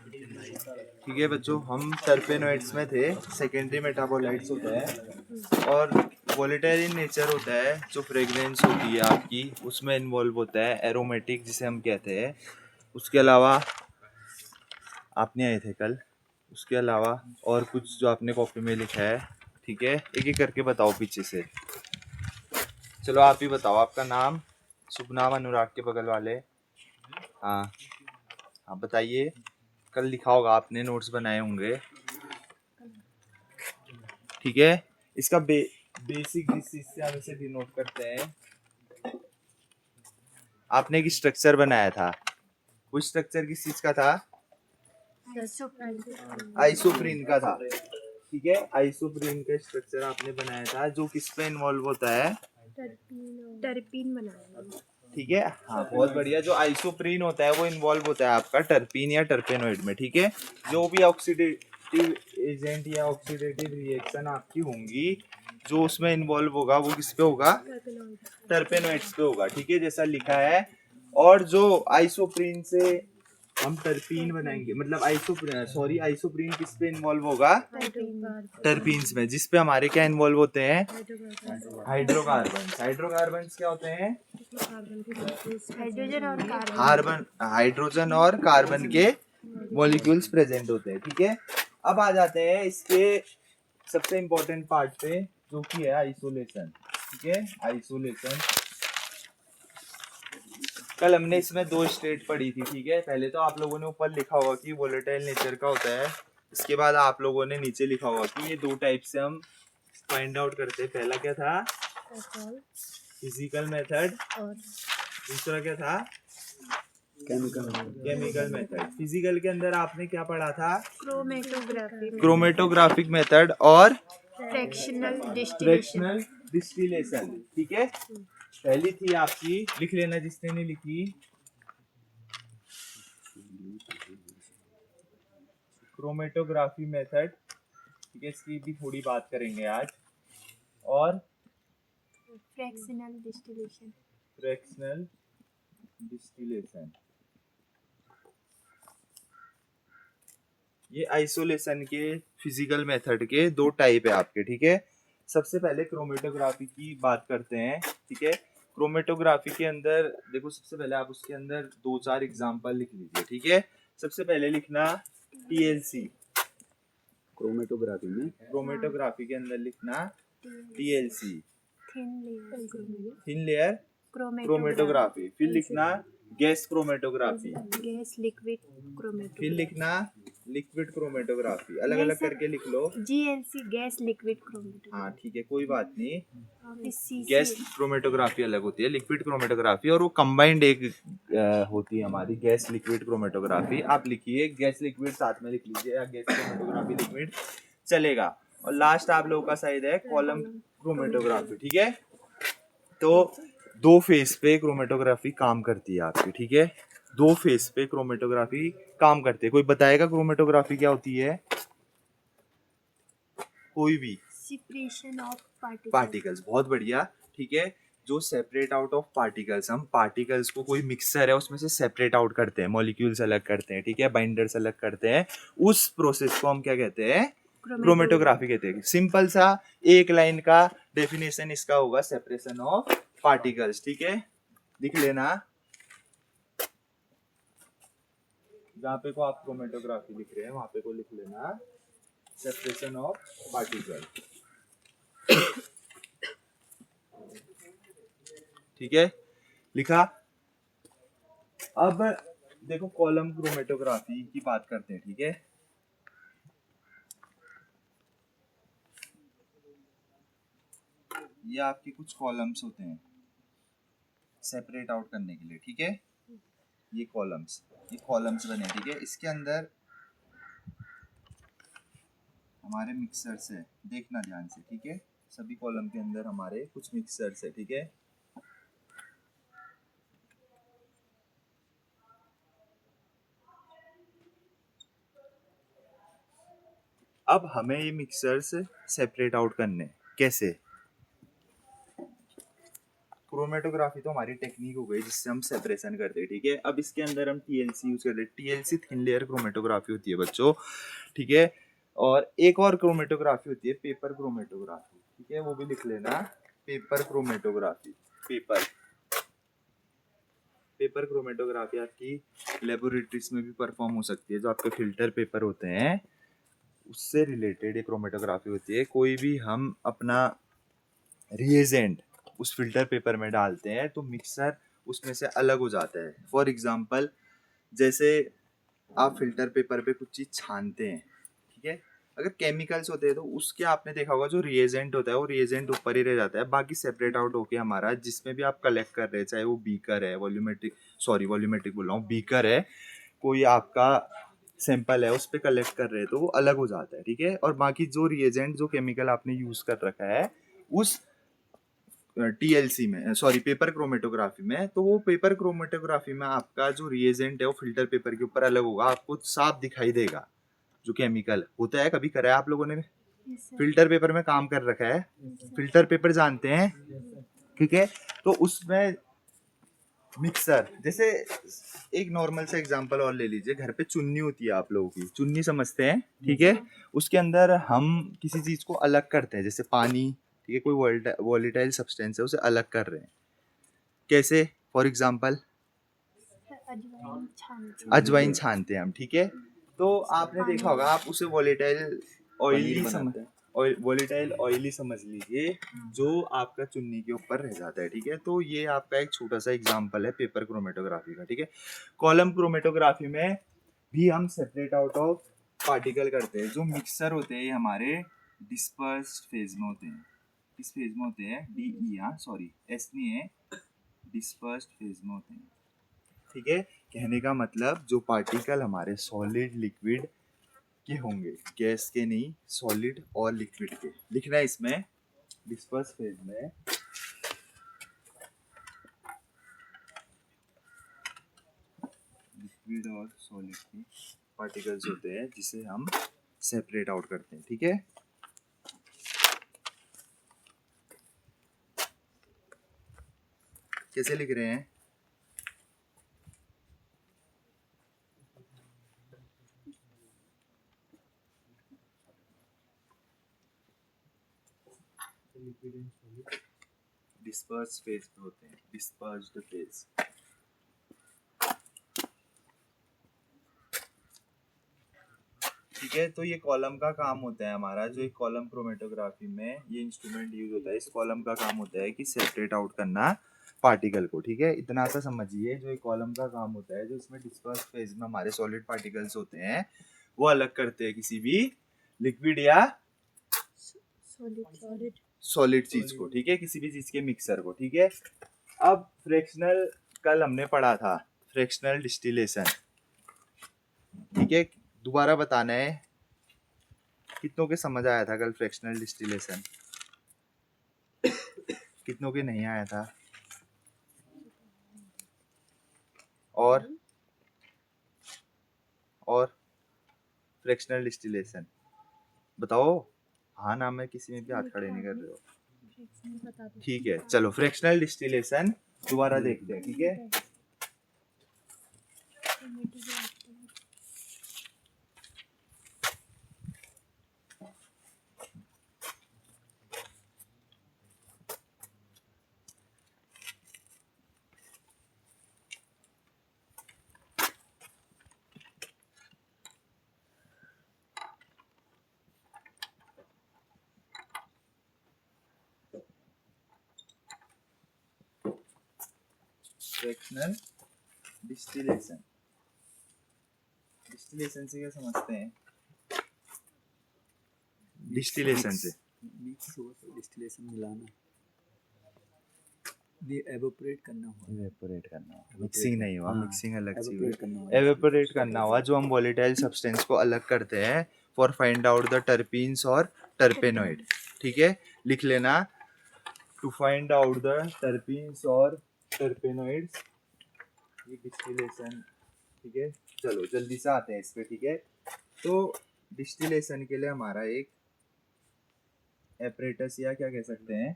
ठीक है बच्चों, हम टर्पेनोइड्स में थे। सेकेंडरी मेटाबोलाइट्स होता है और वोलेटाइल इन नेचर होता है। जो फ्रेग्रेंस होती है आपकी उसमें इन्वॉल्व होता है, एरोमेटिक जिसे हम कहते हैं। उसके अलावा आपने आए थे कल, उसके अलावा और कुछ जो आपने कॉपी में लिखा है। ठीक है, एक एक करके बताओ पीछे से। चलो आप ही बताओ, आपका नाम, शुभ नाम, अनुराग के बगल वाले। हाँ हाँ बताइए। कल लिखा होगा आपने, नोट्स बनाए होंगे। ठीक है, इसका बेसिक जिस चीज से हम इसे डिनोट करते हैं, आपने एक स्ट्रक्चर बनाया था। वो स्ट्रक्चर किस चीज का था? आइसोप्रीन का था। ठीक है, आइसोप्रीन का स्ट्रक्चर आपने बनाया था, जो किस पे इन्वॉल्व होता है? टर्पीन बनाया। ठीक है, हाँ बहुत बढ़िया। जो आइसोप्रीन होता है वो इन्वॉल्व होता है आपका टर्पीन या टर्पेनोइड में। ठीक है, जो भी ऑक्सीडेटिव एजेंट या ऑक्सीडेटिव रिएक्शन आपकी होंगी, जो उसमें इन्वॉल्व होगा वो किस पे होगा? टर्पेनोइड्स पे होगा। ठीक है, जैसा लिखा है। और जो आइसोप्रीन से हम टर्पीन बनाएंगे, मतलब आइसोप्रीन किस पे इन्वॉल्व होगा? टर्पीन्स में, जिस पे हमारे क्या इन्वॉल्व होते हैं? हाइड्रोकार्बन्स। हाइड्रोकार्बन्स क्या होते हैं? हाइड्रोजन और कार्बन के मॉलिक्यूल्स प्रेजेंट होते हैं। ठीक है, अब आ जाते हैं इसके सबसे इंपॉर्टेंट पार्ट पे, जो कि है आइसोलेशन। ठीक है, आइसोलेशन। कल हमने इसमें दो स्टेट पढ़ी थी। ठीक है, पहले तो आप लोगों ने ऊपर लिखा होगा कि वोलेटाइल नेचर का होता है। इसके बाद आप लोगों ने नीचे लिखा होगा कि ये दो टाइप से हम फाइंड आउट करते हैं। पहला क्या था? फिजिकल मेथड, और दूसरा क्या था? Chemical method. फिजिकल के अंदर आपने क्या पढ़ा था? क्रोमेटोग्राफिक मेथड और फ्रैक्शनल डिस्टिलेशन। ठीक है, पहली थी आपकी, लिख लेना जिसने नहीं लिखी। Chromatography method. ठीक है, इसकी भी थोड़ी बात करेंगे आज। और फ्रैक्शनल डिस्टिलेशन। ये आइसोलेशन के फिजिकल मेथड के दो टाइप है आपके। ठीक है, सबसे पहले क्रोमेटोग्राफी की बात करते हैं। ठीक है, क्रोमेटोग्राफी के अंदर देखो, सबसे पहले आप उसके अंदर दो चार एग्जांपल लिख लीजिए। ठीक है, सबसे पहले लिखना टीएलसी। क्रोमेटोग्राफी के अंदर लिखना टीएलसी, थिन लेयर क्रोमेटोग्राफी। फिर लिखना गैस क्रोमेटोग्राफी। फिर लिखना लिक्विड क्रोमेटोग्राफी। अलग अलग करके लिख लो। GLC gas liquid chromatography. हाँ ठीक है, कोई बात नहीं। गैस क्रोमेटोग्राफी अलग होती है, लिक्विड क्रोमेटोग्राफी, और वो कंबाइंड एक होती है हमारी गैस लिक्विड क्रोमेटोग्राफी। आप लिखिए गैस लिक्विड साथ में लिख लीजिए, या गैस क्रोमेटोग्राफी लिक्विड चलेगा। और लास्ट आप लोगों का शायद है कॉलम क्रोमेटोग्राफी। ठीक है, तो दो फेस पे क्रोमेटोग्राफी काम करती है आपकी। ठीक है, दो फेस पे क्रोमेटोग्राफी काम करती है। कोई बताएगा क्रोमेटोग्राफी क्या होती है? कोई भी? Separation of particles. बहुत बढ़िया। ठीक है, जो सेपरेट आउट ऑफ पार्टिकल्स, हम पार्टिकल्स को, कोई मिक्सर है उसमें से सेपरेट आउट करते हैं, मॉलिक्यूल्स अलग करते हैं। ठीक है, बाइंडर्स अलग करते हैं, उस प्रोसेस को हम क्या कहते हैं? क्रोमेटोग्राफी कहते हैं। सिंपल सा एक लाइन का डेफिनेशन इसका होगा, सेपरेशन ऑफ पार्टिकल्स। ठीक है, लिख लेना। जहाँ पे को आप क्रोमेटोग्राफी लिख रहे हैं वहां पे को लिख लेना सेपरेशन ऑफ पार्टिकल। ठीक है, लिखा। अब देखो कॉलम क्रोमेटोग्राफी की बात करते हैं। ठीक है, ये आपके कुछ कॉलम्स होते हैं सेपरेट आउट करने के लिए। ठीक है, ये कॉलम्स बने। ठीक है, इसके अंदर हमारे मिक्सर्स है, देखना ध्यान से। ठीक है, सभी कॉलम के अंदर हमारे कुछ मिक्सर्स है। ठीक है, अब हमें ये मिक्सर्स सेपरेट आउट करने कैसे? क्रोमेटोग्राफी तो हमारी टेक्निक हो गई जिससे हम सेपरेशन करते हैं, ठीक है। अब इसके अंदर हम टीएलसी यूज करते हैं। टीएलसी थिन लेयर क्रोमेटोग्राफी होती है बच्चों, ठीक है। और एक और क्रोमेटोग्राफी होती है पेपर क्रोमेटोग्राफी, ठीक है, वो भी लिख लेना, पेपर क्रोमेटोग्राफी। पेपर क्रोमेटोग्राफी आपकी लेबोरेटरीज में भी परफॉर्म हो सकती है। जो आपके फिल्टर पेपर होते हैं उससे रिलेटेड ये क्रोमेटोग्राफी होती है। कोई भी हम अपना रिएजेंट उस फिल्टर पेपर में डालते हैं तो मिक्सर उसमें से अलग हो जाता है। फॉर एग्जांपल, जैसे आप फिल्टर पेपर पे कुछ चीज़ छानते हैं, ठीक है, अगर केमिकल्स होते हैं तो उसके आपने देखा होगा जो रिएजेंट होता है वो रिएजेंट ऊपर ही रह जाता है, बाकी सेपरेट आउट होके हमारा जिसमें भी आप कलेक्ट कर रहे हैं, चाहे वो बीकर है, वॉल्यूमेट्रिक बोल रहा हूँ, बीकर है, कोई आपका सैंपल है उस पर कलेक्ट कर रहे हैं तो वो अलग हो जाता है, ठीक है। और बाकी जो रिएजेंट जो केमिकल आपने यूज कर रखा है उस टीएलसी में, सॉरी, पेपर क्रोमेटोग्राफी में, तो वो पेपर क्रोमेटोग्राफी में आपका जो रिएजेंट है वो फिल्टर पेपर के ऊपर अलग होगा, आपको साफ दिखाई देगा। जो केमिकल होता है, कभी करा है आप लोगों ने Yes, sir. फिल्टर पेपर में काम कर रखा है, Yes, sir. फिल्टर पेपर जानते हैं, ठीक है। तो उसमें मिक्सर, जैसे एक नॉर्मल सा एग्जांपल और ले लीजिए, घर पे चुन्नी होती है, आप लोगों की चुन्नी समझते हैं, ठीक है। उसके अंदर हम किसी चीज को अलग करते हैं, जैसे पानी, ठीक है, कोई वॉलेटाइल सब्सटेंस है उसे अलग कर रहे हैं, कैसे? फॉर एग्जांपल अजवाइन छानते अजवाइन छानते हैं हम, ठीक है। तो आपने देखा होगा, आप उसे वॉलेटाइल ऑयली समझ लीजिए जो आपका चुन्नी के ऊपर रह जाता है, ठीक है। तो ये आपका एक छोटा सा एग्जांपल है पेपर क्रोमेटोग्राफी का, ठीक है। कॉलम क्रोमेटोग्राफी में भी हम सेपरेट आउट ऑफ पार्टिकल करते हैं। जो मिक्सर होते हैं हमारे डिस्पर्स्ड फेज में होते हैं। किस फेज में होते हैं? DE, हाँ सॉरी, S नहीं है, डिस्पर्स्ड फेज में होते हैं, ठीक है। कहने का मतलब जो पार्टिकल हमारे सॉलिड लिक्विड के होंगे, गैस के नहीं, सॉलिड और लिक्विड के, लिखना है इसमें डिस्पर्स फेज में लिक्विड और सॉलिड के पार्टिकल्स होते हैं जिसे हम सेपरेट आउट करते हैं, ठीक है। कैसे लिख रहे हैं? डिस्पर्स फेज पे होते हैं, डिस्पर्स्ड फेज, ठीक है। तो ये कॉलम का काम होता है हमारा, जो एक कॉलम क्रोमेटोग्राफी में ये इंस्ट्रूमेंट यूज होता है, इस कॉलम का काम होता है कि सेपरेट आउट करना पार्टिकल को, ठीक है। इतना सा समझिए, जो एक कॉलम का काम होता है, जो इसमें डिस्पर्स फेज में हमारे सॉलिड पार्टिकल्स होते हैं वो अलग करते हैं किसी भी लिक्विड या सॉलिड चीज को, ठीक है, किसी भी चीज के मिक्सर को, ठीक है। अब फ्रैक्शनल कल हमने पढ़ा था, फ्रैक्शनल डिस्टिलेशन, ठीक है। दोबारा बताना है कितनों के समझ आया था कल फ्रैक्शनल डिस्टिलेशन? कितनों के नहीं आया था? और फ्रैक्शनल डिस्टिलेशन बताओ। हाँ नाम में किसी में भी हाथ खड़े नहीं कर रहे हो, ठीक है। चलो फ्रैक्शनल डिस्टिलेशन दोबारा देखते हैं, ठीक है। फ्रैक्शनल डिस्टिलेशन, डिस्टिलेशन से क्या समझते हैं? डिस्टिलेशन से मिक्स हुआ तो डिस्टिलेशन मिलाना, ये एवोपरेट करना हुआ, एवेपोरेट करना हुआ, मिक्सिंग नहीं हुआ, हाँ, मिक्सिंग अलग चीज एवोपरेट करना हुआ, एवेपोरेट करना हुआ। जो हम वॉलेटाइल सब्सटेंस को अलग करते हैं for find out the terpenes और टर्पेनॉइड, ठीक है, लिख लेना, to find out the terpenes और टर्पेनॉइड्स, ये डिस्टिलेशन, ठीक है। चलो जल्दी से आते हैं इस पे, ठीक है। तो डिस्टिलेशन के लिए हमारा एक एपरेटस या क्या कह सकते हैं,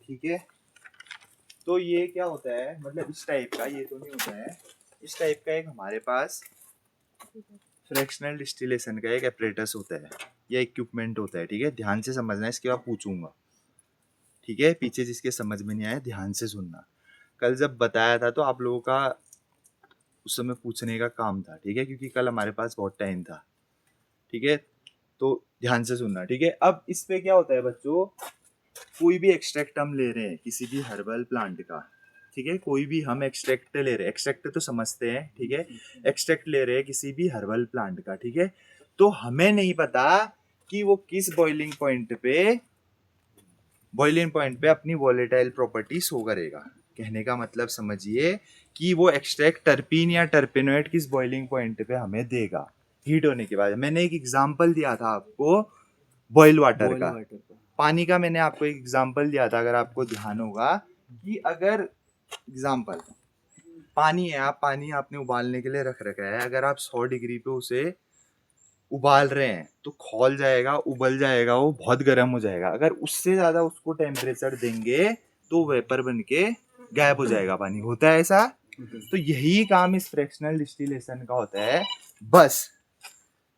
ठीक है, तो ये क्या होता है, मतलब इस टाइप का, ये तो नहीं होता है, इस टाइप का एक हमारे पास फ्रैक्शनल डिस्टिलेशन का एक एपरेटस होता है या इक्विपमेंट होता है। ठीक है, ध्यान से समझना है, इसके बाद पूछूंगा। ठीक है, पीछे जिसके समझ में नहीं आया ध्यान से सुनना। कल जब बताया था तो आप लोगों का उस समय पूछने का काम था। ठीक है, क्योंकि कल हमारे पास बहुत टाइम था। ठीक है, तो ध्यान से सुनना। ठीक है, अब इस पे क्या होता है बच्चों, कोई भी एक्सट्रैक्ट हम ले रहे हैं किसी भी हर्बल प्लांट का। ठीक है, कोई भी हम एक्सट्रैक्ट ले रहे हैं, एक्सट्रैक्ट तो समझते हैं। ठीक है, एक्सट्रैक्ट ले रहे हैं किसी भी हर्बल प्लांट का। ठीक है, तो हमें नहीं पता कि वो किस बॉइलिंग पॉइंट पे अपनी वोलेटाइल प्रॉपर्टी शो करेगा। कहने का मतलब समझिए कि वो एक्सट्रैक्ट टर्पीन या टर्पेनोइड किस बॉइलिंग पॉइंट पे हमें देगा हीट होने के बाद। मैंने एक एग्जांपल दिया था आपको बॉइल वाटर बॉयल का, वाटर का। पानी का मैंने आपको एक एग्जांपल दिया था, अगर आपको ध्यान होगा कि अगर एग्जांपल पानी है, आप पानी आपने उबालने के लिए रख रखा है, अगर आप 100 डिग्री पे उसे उबाल रहे हैं तो खौल जाएगा, उबल जाएगा, वो बहुत गर्म हो जाएगा। अगर उससे ज्यादा उसको टेम्परेचर देंगे तो वेपर बन के गायब हो जाएगा पानी। होता है ऐसा? तो यही काम इस फ्रैक्शनल डिस्टिलेशन का होता है। बस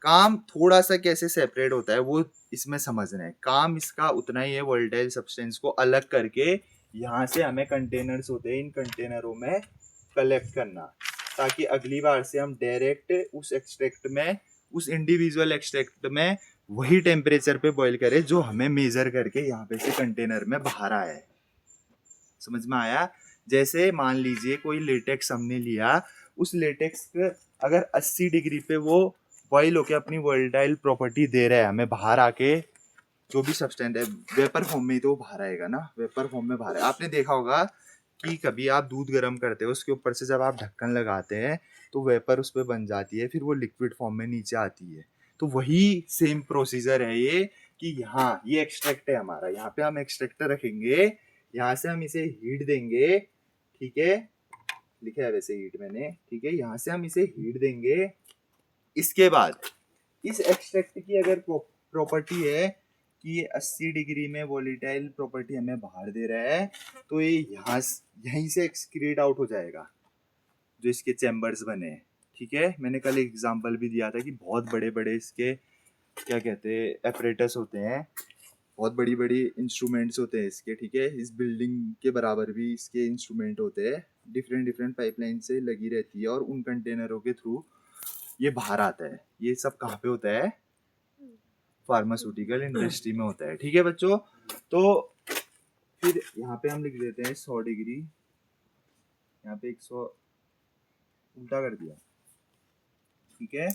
काम थोड़ा सा कैसे सेपरेट होता है वो इसमें समझना है। काम इसका उतना ही है, वोलेटाइल सब्सटेंस को अलग करके यहाँ से हमें कंटेनर्स होते हैं, इन कंटेनरों में कलेक्ट करना, ताकि अगली बार से हम डायरेक्ट उस एक्सट्रैक्ट में, उस इंडिविजुअल एक्सट्रैक्ट में वही टेम्परेचर पे बॉईल करें जो हमें मेजर करके यहाँ पे से कंटेनर में बाहर आया है। समझ में आया? जैसे मान लीजिए कोई लेटेक्स हमने लिया, उस लेटेक्स पे अगर 80 डिग्री पे वो बॉईल होके अपनी वोलेटाइल प्रॉपर्टी दे रहा है हमें बाहर आके, जो भी सब्सटेंस है वेपर फॉर्म में ही तो वो बाहर आएगा ना, वेपर फॉर्म में बाहर है। आपने देखा होगा कि कभी आप दूध गर्म करते हो, उसके ऊपर से जब आप ढक्कन लगाते हैं तो वेपर उस पर बन जाती है, फिर वो लिक्विड फॉर्म में नीचे आती है। तो वही सेम प्रोसीजर है ये, कि यहाँ ये एक्सट्रैक्ट है हमारा, यहाँ पे हम एक्सट्रैक्टर रखेंगे, यहाँ से हम इसे हीट देंगे। ठीक है, लिखा है वैसे हीट मैंने। ठीक है, यहाँ से हम इसे हीट देंगे। इसके बाद इस एक्सट्रैक्ट की अगर प्रॉपर्टी है कि ये 80 डिग्री में वोलेटाइल प्रॉपर्टी हमें बाहर दे रहा है, तो ये यहीं से एक्सक्रीट आउट हो जाएगा जो इसके चैम्बर्स बने हैं। ठीक है, मैंने कल एक एग्जांपल भी दिया था कि बहुत बड़े बड़े इसके क्या कहते हैं एपरेटस होते हैं, बहुत बड़ी बड़ी इंस्ट्रूमेंट्स होते हैं इसके। ठीक है, इस बिल्डिंग के बराबर भी इसके इंस्ट्रूमेंट होते हैं, डिफरेंट डिफरेंट पाइपलाइन से लगी रहती है और उन कंटेनरों के थ्रू ये बाहर आता है। ये सब कहाँ पे होता है? फार्मास्यूटिकल इंडस्ट्री में होता है। ठीक है बच्चों, तो फिर यहाँ पे हम लिख देते हैं 100 डिग्री, यहाँ पे 100 उल्टा कर दिया। ठीक है,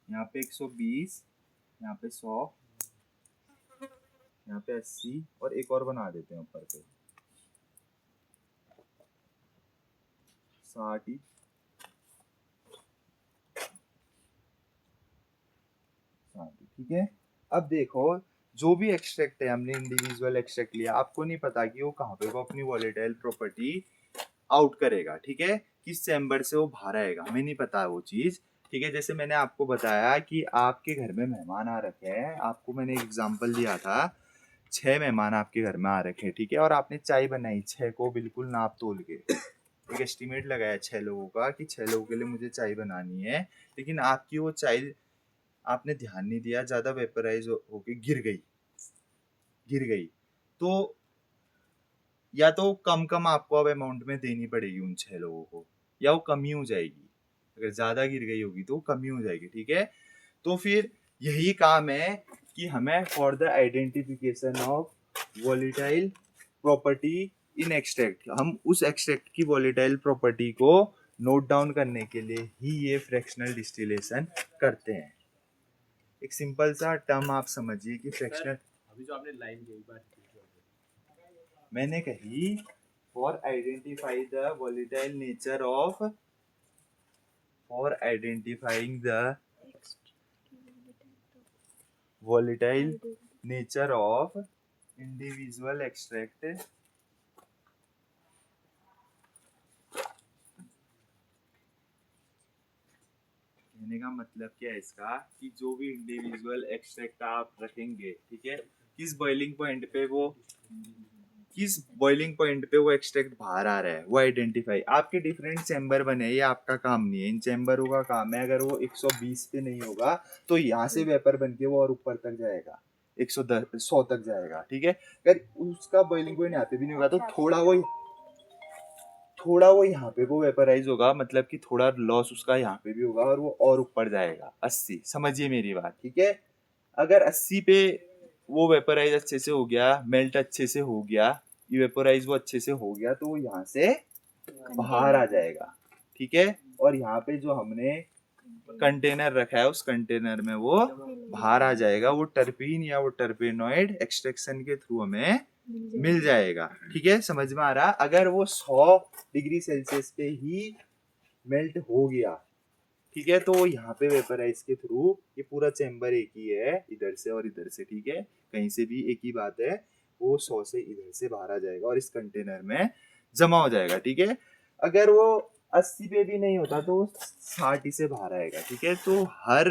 यहाँ पे 120, यहाँ पे 100, यहाँ पे 80 और एक और बना देते हैं ऊपर पे 60। ठीक है, अब देखो जो भी एक्सट्रैक्ट है, हमने इंडिविजुअल एक्सट्रैक्ट लिया, आपको नहीं पता कि वो कहाँ पे वो अपनी वोलेटाइल प्रॉपर्टी आउट करेगा। ठीक है, किस चैम्बर से वो बाहर आएगा हमें नहीं पता वो चीज। ठीक है, जैसे मैंने आपको बताया कि आपके घर में मेहमान आ रखे हैं, आपको मैंने एक एग्जांपल दिया था, 6 मेहमान आपके घर में आ रखे हैं। ठीक है, और आपने चाय बनाई 6 को बिल्कुल नाप तोल के, एक एस्टिमेट लगाया 6 लोगों का कि 6 लोगों के लिए मुझे चाय बनानी है, लेकिन आपकी वो चाय आपने ध्यान नहीं दिया, ज्यादा वेपराइज होके गिर गई, तो या तो कम कम आपको अब अमाउंट में देनी पड़ेगी उन 6 लोगों को, या वो कमी हो जाएगी। अगर ज्यादा गिर गई होगी तो कमी हो जाएगी। ठीक है, तो फिर यही काम है कि हमें for the identification of volatile property in extract, हम उस एक्सट्रैक्ट की वोलेटाइल प्रॉपर्टी को नोट डाउन करने के लिए ही ये फ्रैक्शनल डिस्टिलेशन करते हैं। एक सिंपल सा टर्म आप समझिए कि फ्रैक्शनल, अभी जो आपने लाइन कही बात मैंने कही for identify the volatile nature of for identifying the volatile nature of individual extract कहने का मतलब क्या है इसका कि जो भी इंडिविजुअल एक्सट्रैक्ट आप रखेंगे, ठीक है, किस बॉइलिंग पॉइंट पे वो एक्सट्रैक्ट बाहर आ रहा है वो आइडेंटिफाई। आपके डिफरेंट चैम्बर बने, ये आपका काम नहीं है, इन चैम्बरों का काम है। अगर वो 120 पे नहीं होगा तो यहाँ से वेपर बन के वो और ऊपर तक जाएगा, 110 100 तक जाएगा, ठीक है। अगर उसका बॉइलिंग पॉइंट यहाँ पे भी नहीं होगा तो थोड़ा वो यहाँ पे वो वेपराइज होगा, मतलब कि थोड़ा लॉस उसका यहाँ पे भी होगा और वो और ऊपर जाएगा 80। समझिए मेरी बात, ठीक है। अगर 80 पे वो वेपराइज अच्छे से हो गया, मेल्ट अच्छे से हो गया, इवेपोराइज वो अच्छे से हो गया, तो वो यहाँ से बाहर आ जाएगा, ठीक है। और यहाँ पे जो हमने कंटेनर रखा है उस कंटेनर में वो बाहर आ जाएगा, वो टर्पीन या वो टर्पेनॉइड एक्सट्रैक्शन के थ्रू हमें मिल जाएगा, ठीक है। समझ में आ रहा। अगर वो 100 डिग्री सेल्सियस पे ही मेल्ट हो गया, ठीक है, तो यहाँ पे वेपराइज के थ्रू, ये पूरा चेम्बर एक ही है इधर से और इधर से, ठीक है, कहीं से भी एक ही बात है, वो 100 से इधर से बाहर आ जाएगा और इस कंटेनर में जमा हो जाएगा, ठीक है। अगर वो 80 पे भी नहीं होता तो 60 से बाहर आएगा, ठीक है। तो हर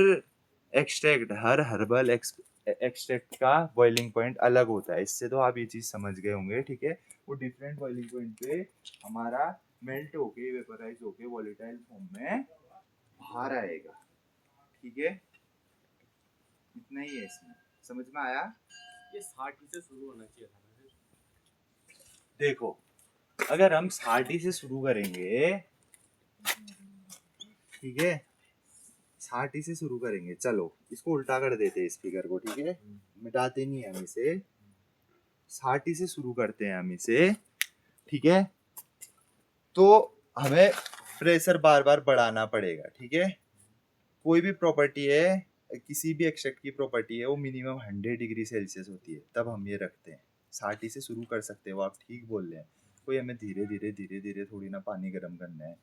एक्सट्रैक्ट, हर हर्बल एक्सट्रैक्ट का बॉइलिंग पॉइंट अलग होता है। इससे तो आप ये चीज समझ गए होंगे, ठीक है। वो डिफरेंट बॉइलिंग पॉइंट पे हमारा मेल्ट होके वेपराइज होके वॉलेटाइल फॉर्म में बाहर आएगा, ठीक है। इतना ही है इसमें, समझ में आया। ये 60 से शुरू होना चाहिए था ना फिर। देखो, अगर हम 60 से शुरू करेंगे, ठीक है, 60 से शुरू करेंगे, चलो इसको उल्टा कर देते हैं इस फिगर को, ठीक है, मिटाते नहीं है हम इसे, 60 से शुरू करते हैं हम इसे, ठीक है। तो हमें प्रेशर बार बार बढ़ाना पड़ेगा, ठीक है। कोई भी प्रॉपर्टी है, किसी भी एक्सट्रैक्ट की प्रॉपर्टी है, वो मिनिमम 100 डिग्री सेल्सियस होती है, तब हम ये रखते हैं। 60 से शुरू कर सकते हैं, वो आप ठीक बोल रहे हैं। कोई हमें धीरे धीरे थोड़ी ना पानी गर्म करना है।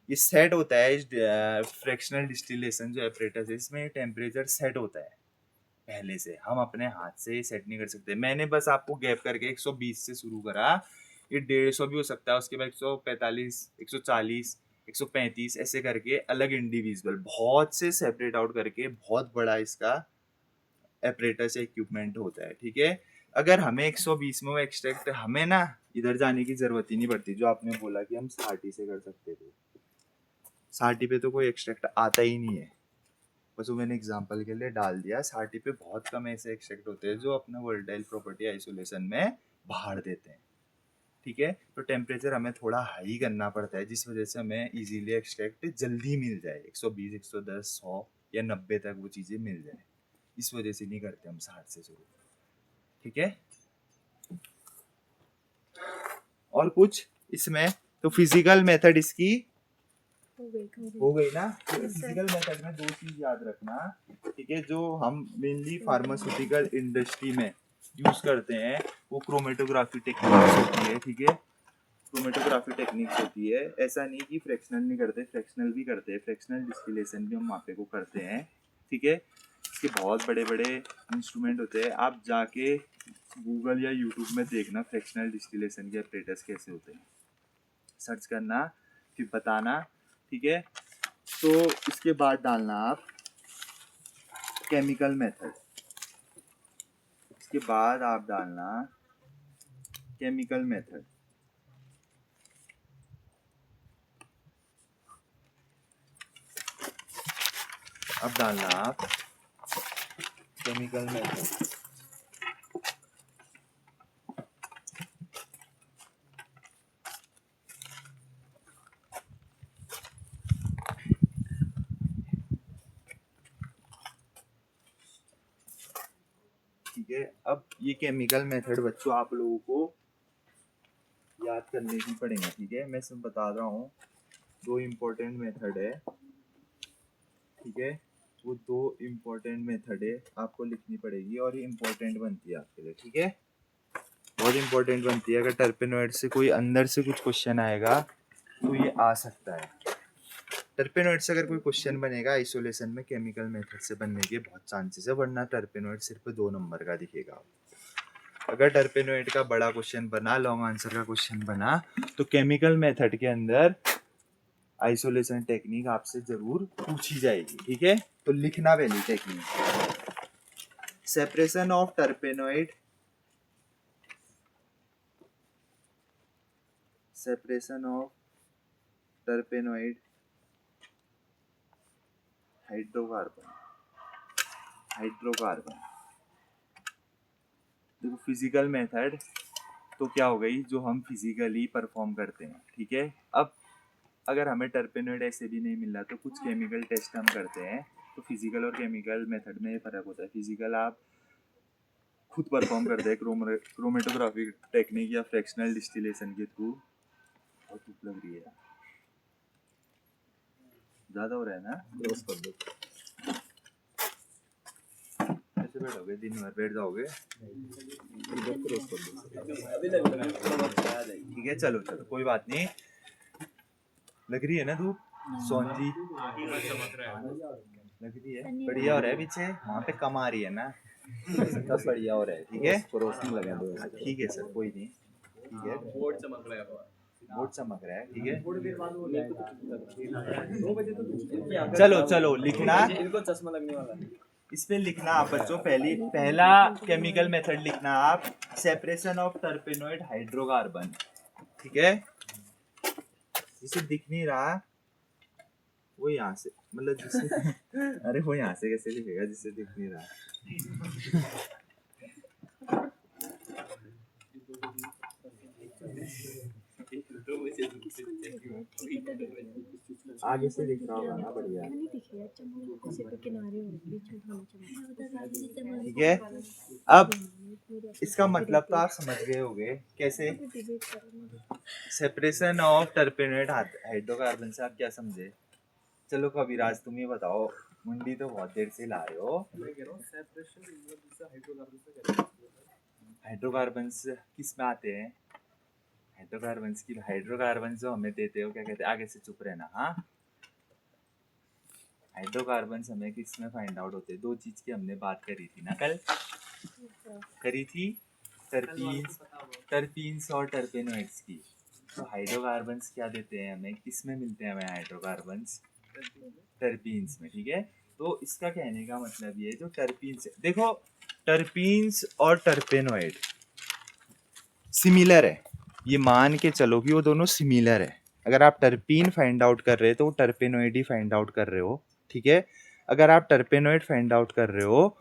ये सेट होता है फ्रैक्शनल डिस्टिलेशन जो एपरेटस है, इसमें टेम्परेचर सेट होता है पहले से, हम अपने हाथ से सेट नहीं कर सकते। मैंने बस आपको गैप करके 120 से शुरू करा, ये 150 भी हो सकता है, उसके बाद 145, 140, 135 ऐसे करके अलग इंडिविजुअल बहुत से सेपरेट आउट करके बहुत बड़ा इसका एपरेटस इक्विपमेंट होता है, ठीक है। अगर हमें 120 में वो एक्सट्रैक्ट, हमें ना इधर जाने की जरूरत ही नहीं पड़ती, जो आपने बोला कि हम 60 से कर सकते थे। 60 पे तो कोई एक्सट्रैक्ट आता ही नहीं है, बस वो मैंने एग्जांपल के लिए डाल दिया। 60 पे बहुत कम ऐसे एक्सट्रैक्ट होते हैं जो अपना वोलेटाइल प्रॉपर्टी आइसोलेशन में बाहर देते हैं, ठीक है। तो टेम्परेचर हमें थोड़ा हाई करना पड़ता है, जिस वजह से हमें इजीली एक्सट्रैक्ट जल्दी मिल जाए, 120, 110, 100 या 90 तक वो चीज़ें मिल जाए, इस वजह से नहीं करते हम 60 से शुरू, ठीक है। और कुछ इसमें तो फिजिकल मेथड इसकी हो गई ना। तो फिजिकल मेथड में दो चीज याद रखना, ठीक है, जो हम मेनली फार्मास्यूटिकल इंडस्ट्री में यूज करते हैं, वो क्रोमेटोग्राफी टेक्निक्स होती है, ठीक है। क्रोमेटोग्राफी टेक्निक्स होती है, ऐसा नहीं कि फ्रैक्शनल नहीं करते, फ्रैक्शनल भी करते हैं, फ्रैक्शनल डिस्टिलेशन भी हम वहाँ पे को करते हैं, ठीक है। इसके बहुत बड़े बड़े इंस्ट्रूमेंट होते हैं, आप जाके गूगल या यूट्यूब में देखना फ्रैक्शनल डिस्टिलेशन के ऑपरेटर्स कैसे होते हैं, सर्च करना फिर बताना, ठीक है। तो इसके बाद डालना आप केमिकल मेथड, इसके बाद आप डालना केमिकल मेथड, अब डालना आप केमिकल मेथड, ठीक है। अब ये केमिकल मेथड बच्चों आप लोगों को याद करने ही पड़ेंगे, ठीक है। मैं सब बता रहा हूँ, दो इम्पोर्टेंट मेथड है, ठीक है, वो दो इम्पोर्टेंट मेथड है, आपको लिखनी पड़ेगी और ये इम्पोर्टेंट बनती है आपके लिए, ठीक है, बहुत इम्पोर्टेंट बनती है। अगर टर्पेनॉइड से कोई अंदर से कुछ क्वेश्चन आएगा तो ये आ सकता है, टर्पेनोइड से अगर कोई क्वेश्चन बनेगा आइसोलेशन में केमिकल मेथड से बनने के बहुत चांसेस है, वरना टर्पेनोइड सिर्फ 2 नंबर का दिखेगा। अगर टर्पेनोइड का बड़ा क्वेश्चन बना, लॉन्ग आंसर का क्वेश्चन बना, तो केमिकल मेथड के अंदर आइसोलेशन टेक्निक आपसे जरूर पूछी जाएगी, ठीक है। तो लिखना valley technique, separation of terpenoid, separation of terpenoid hydrocarbon, hydrocarbon. देखो फिजिकल मेथड तो क्या हो गई, जो हम फिजिकली परफॉर्म करते हैं, ठीक है। अब अगर हमें टर्पेनोइड ऐसे भी नहीं मिल रहा तो कुछ केमिकल टेस्ट हम करते हैं। तो फिजिकल और केमिकल मेथड में ये फर्क होता है। फिजिकल आप खुद परफॉर्म करते हैं क्रोमेटोग्राफी टेक्निक या फ्रैक्शनल डिस्टिलेशन के थ्रू। और धूप लग रही है, ज्यादा हो रहा है ना, क्रॉस कर दो। ऐसे बैठोगे दिन भर बैठ जाओगे, इधर क्रॉस कर दो। ठीक है। चलो चलो कोई बात नहीं, लग रही है ना धूप, सोन जी लग रही है, बढ़िया हो रहा है। पीछे वहाँ पे कम आ रही है ना, सब बढ़िया हो रहा है, ठीक है। क्रॉसिंग लगा दो। ठीक है सर, कोई नहीं, ठीक है। बोर्ड चमक रहा है, बोर्ड चमक रहा है, ठीक है। थोड़ी देर बाद वो 2 बजे तो चलो चलो लिखना, इनको चश्मा लगने वाला है। इस पे लिखना आप बच्चों, पहला केमिकल मेथड लिखना आप, सेपरेशन ऑफ टर्पेनोइड हाइड्रोकार्बन, ठीक है। जिसे दिख नहीं रहा वो यहाँ से, मतलब जिसे अरे वो यहाँ से कैसे लिखेगा जिसे दिख नहीं रहा। आगे से दिख रहा होगा ना, बढ़िया, नहीं दिखेगा, चमक सिर्फ किनारे हो रही है, ठीक है। अब इसका मतलब तो आप समझ गए होंगे कैसे। सेपरेशन ऑफ टर्पेनोइड हाइड्रोकार्बन से आप क्या समझे? चलो कविराज तुम ये बताओ, मुंडी तो बहुत देर से ला रहे हो। मैं कह रहा हूँ सेपरेशन मतलब जैसे हाइड्रोकार्बन से कहते हैं। हाइड्रोकार्बन्स किस में आते हैं? हाइड्रोकार्बन जो हमें देते हो क्या कहते हैं? आगे से चुप रहना, हाँ। हाइड्रोकार्बन्स हमें किस में फाइंड आउट होते हैं? 2 चीज की हमने बात करी थी ना कल, करी थी, टर्पीन्स और टर्पेनोइड्स की। तो हाइड्रोकार्बन्स क्या देते हैं हमें, किस में मिलते हैं हमें हाइड्रोकार्बन्स? टर्पीन्स में, ठीक है। तो इसका कहने का मतलब ये, जो टर्पीन्स, देखो टर्पीन्स और टर्पेनोइड सिमिलर है, ये मान के चलो कि वो दोनों सिमिलर है। अगर आप टर्पीन फाइंड आउट कर रहे हो तो वो टर्पेनोइड ही फाइंड आउट कर रहे हो, ठीक है। अगर आप टर्पेनोइड फाइंड आउट कर रहे हो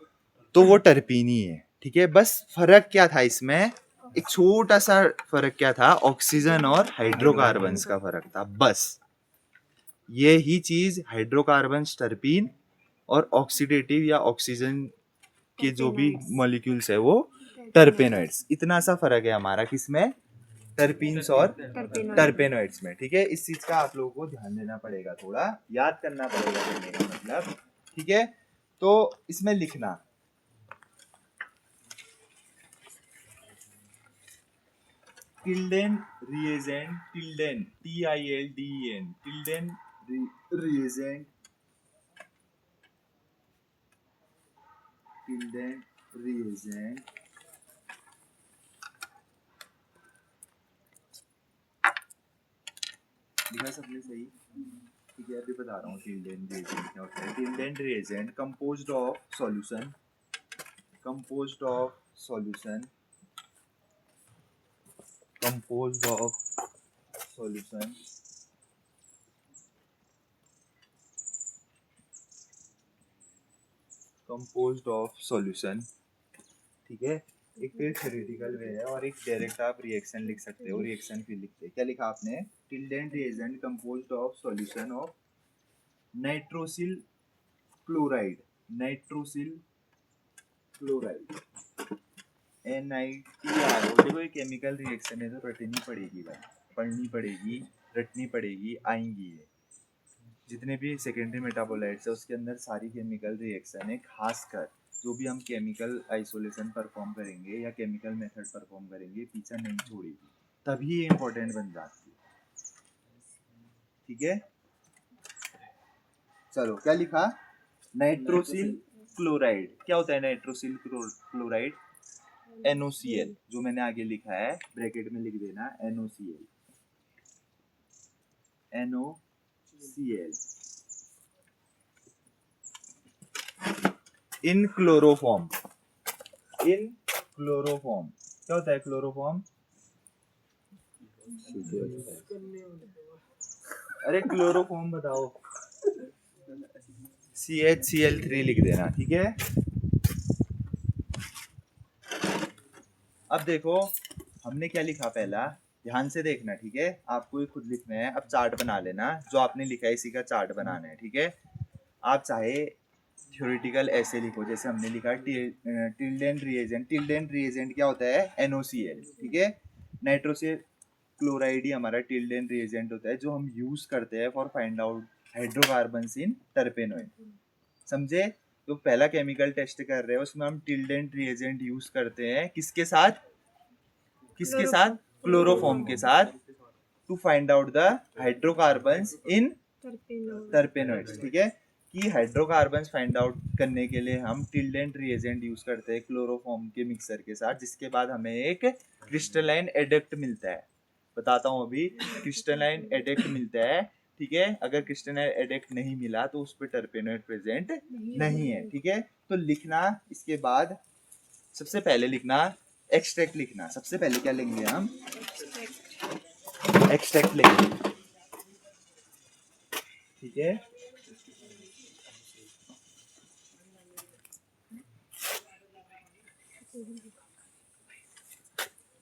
तो वो टर्पीन ही है, ठीक है। बस फर्क क्या था इसमें, एक छोटा सा फर्क क्या था, ऑक्सीजन और हाइड्रोकार्बन्स का फर्क था, बस। ये ही चीज हाइड्रोकार्बन्स टर्पीन और ऑक्सीडेटिव या ऑक्सीजन के जो भी मॉलिक्यूल्स है वो टर्पेनोइड्स, इतना सा फर्क है हमारा किसमें, टर्पीन्स और टर्पेनोइड्स में, ठीक है। इस चीज का आप लोगों को ध्यान देना पड़ेगा, थोड़ा याद करना पड़ेगा करने का मतलब, ठीक है। तो इसमें लिखना Tilden reagent, Tilden TILDEN, Tilden reagent, Tilden reagent लिखा सबने सही, ठीक है। अभी बता रहा हूँ टिल्डेन रिएजेंट क्या होता है। Tilden reagent composed of solution, composed of solution, composed of solution, composed of solution, ठीक है। एक तो थ्योरेटिकल वे है और एक डायरेक्ट आप रिएक्शन लिख सकते हो, रिएक्शन फिर लिखते हैं। क्या लिखा आपने? Tilden's reagent composed of solution of nitrosyl chloride, nitrosyl chloride NiTRO। देखो ये केमिकल रिएक्शन है तो रटनी पड़ेगी भाई, पढ़नी पड़ेगी, रटनी पड़ेगी, आएंगी ये। जितने भी सेकेंडरी मेटाबोलाइट्स है उसके अंदर सारी केमिकल रिएक्शन है, खासकर जो भी हम केमिकल आइसोलेशन परफॉर्म करेंगे या केमिकल मेथड परफॉर्म करेंगे पीछा नहीं छोड़ेगी, तभी ये इंपॉर्टेंट बन जाती है, ठीक है। चलो क्या लिखा, नाइट्रोसिल क्लोराइड। क्या होता है नाइट्रोसिल क्लोराइड? NOCl, जो मैंने आगे लिखा है ब्रैकेट में लिख देना, NOCl। In chloroform. क्या होता है क्लोरोफॉर्म? अरे क्लोरोफॉर्म बताओ। CHCl3 लिख देना, ठीक है। अब देखो हमने क्या लिखा पहला, ध्यान से देखना, ठीक है। आपको ये खुद लिखना है। अब चार्ट बना लेना, जो आपने लिखा है इसी का चार्ट बनाना है, ठीक है। आप चाहे थ्योरेटिकल ऐसे लिखो जैसे हमने लिखा टिल्डेन रिएजेंट। टिल्डेन रिएजेंट क्या होता है? NOCl, ठीक है। नाइट्रोसिल क्लोराइड ही हमारा टिल्डेन रिएजेंट होता है, जो हम यूज करते हैं फॉर फाइंड आउट हाइड्रोकार्बन्स इन टर्पेनोइड। समझे? तो पहला केमिकल टेस्ट कर रहे हैं उसमें हम टिल्डेन रिएजेंट यूज करते हैं, किसके साथ? क्लोरोफॉर्म के साथ, to find out the hydrocarbons in terpenoids, ठीक है। कि हाइड्रोकार्बन्स फाइंड आउट करने के लिए हम टिल्डेंट रिएजेंट यूज करते हैं क्लोरोफॉर्म के मिक्सर के साथ, जिसके बाद हमें एक क्रिस्टलाइन एडेक्ट मिलता है। बताता हूँ अभी। क्रिस्टलाइन एडेक्ट मिलता है, ठीक है। अगर क्रिस्टलाइन एडेक्ट नहीं मिला तो उस पर टर्पेनोइड प्रेजेंट नहीं है, ठीक है। तो लिखना इसके बाद, सबसे पहले लिखना एक्सट्रैक्ट लिखना। सबसे पहले क्या लेंगे हम? एक्सट्रैक्ट लेंगे, ठीक है।